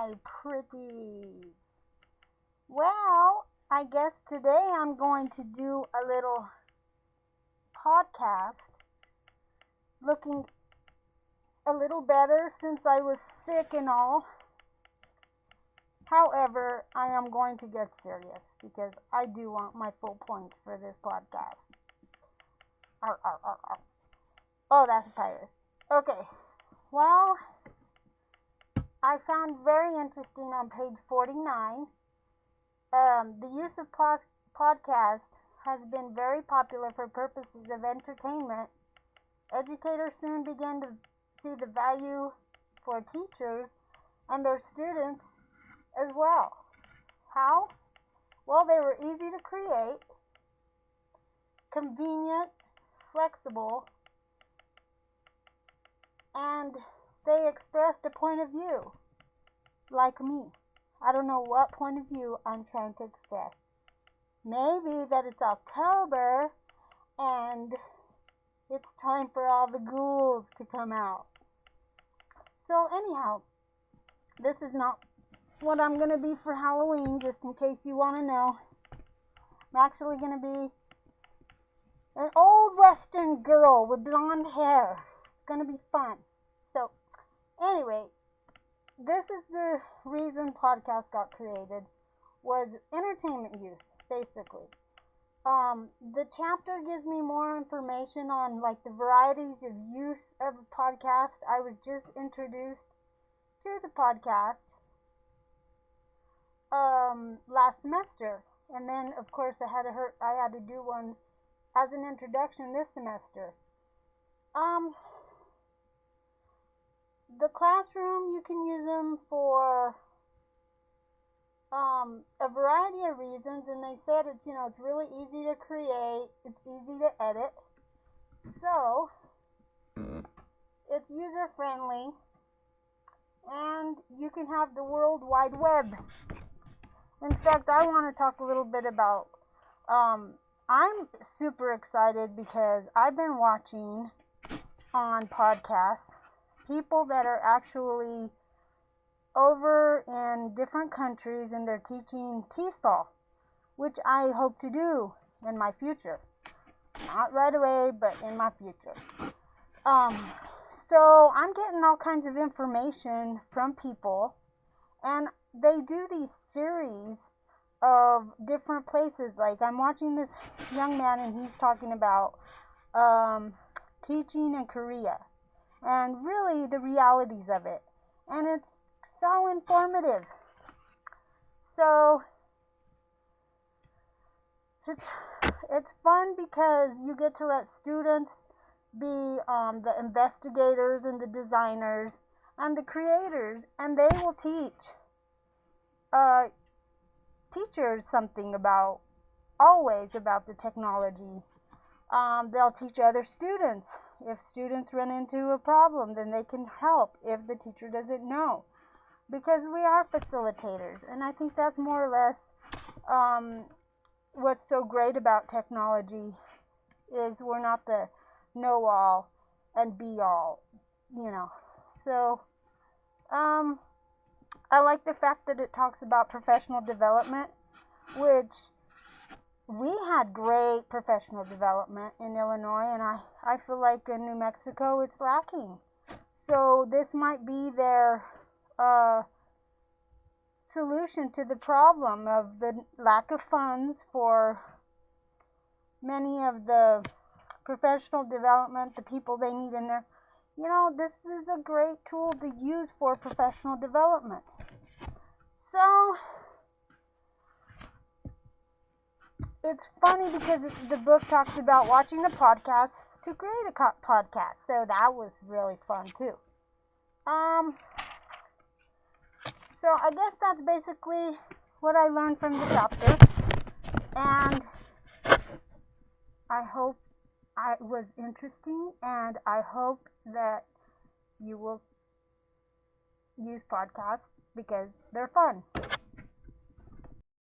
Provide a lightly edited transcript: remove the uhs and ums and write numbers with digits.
my pretties. Well, I guess today I'm going to do a little podcast looking a little better since I was sick and all. However, I am going to get serious because I do want my full points for this podcast. Arr, arr, arr, arr. Oh, that's a pirate. Okay, well, I found very interesting on page 49. The use of podcast has been very popular for purposes of entertainment. Educators soon began to see the value for teachers and their students as well. How? Well, they were easy to create, convenient, flexible, and they expressed a point of view, like me. I don't know what point of view I'm trying to express. Maybe that it's October and it's time for all the ghouls to come out. So anyhow, this is not what I'm going to be for Halloween, just in case you want to know. I'm actually going to be an old Western girl with blonde hair. It's going to be fun. So, anyway, this is the reason podcast got created, was entertainment use, basically. The chapter gives me more information on like the varieties of use of a podcast. I was just introduced to the podcast last semester, and then of course I had to do one as an introduction this semester. The classroom, you can use them for a variety of reasons, and they said it's really easy to create, it's easy to edit, so it's user friendly, and you can have the World Wide Web. In fact, I want to talk a little bit about, I'm super excited because I've been watching on podcasts people that are actually over in different countries and they're teaching TESOL, which I hope to do in my future. Not right away, but in my future. So I'm getting all kinds of information from people, and they do these series of different places. Like I'm watching this young man and he's talking about teaching in Korea and really the realities of it, and it's so informative. So it's fun because you get to let students be the investigators and the designers and the creators, and they will teach teachers something always about the technology. They'll teach other students. If students run into a problem, then they can help if the teacher doesn't know. Because we are facilitators, and I think that's more or less what's so great about technology is we're not the know-all and be-all, So, I like the fact that it talks about professional development, which we had great professional development in Illinois, and I feel like in New Mexico it's lacking. So this might be their solution to the problem of the lack of funds for many of the professional development, the people they need in there. This is a great tool to use for professional development. So it's funny because the book talks about watching a podcast to create a podcast. So that was really fun too. So I guess that's basically what I learned from the chapter, and I hope it was interesting, and I hope that you will use podcasts because they're fun.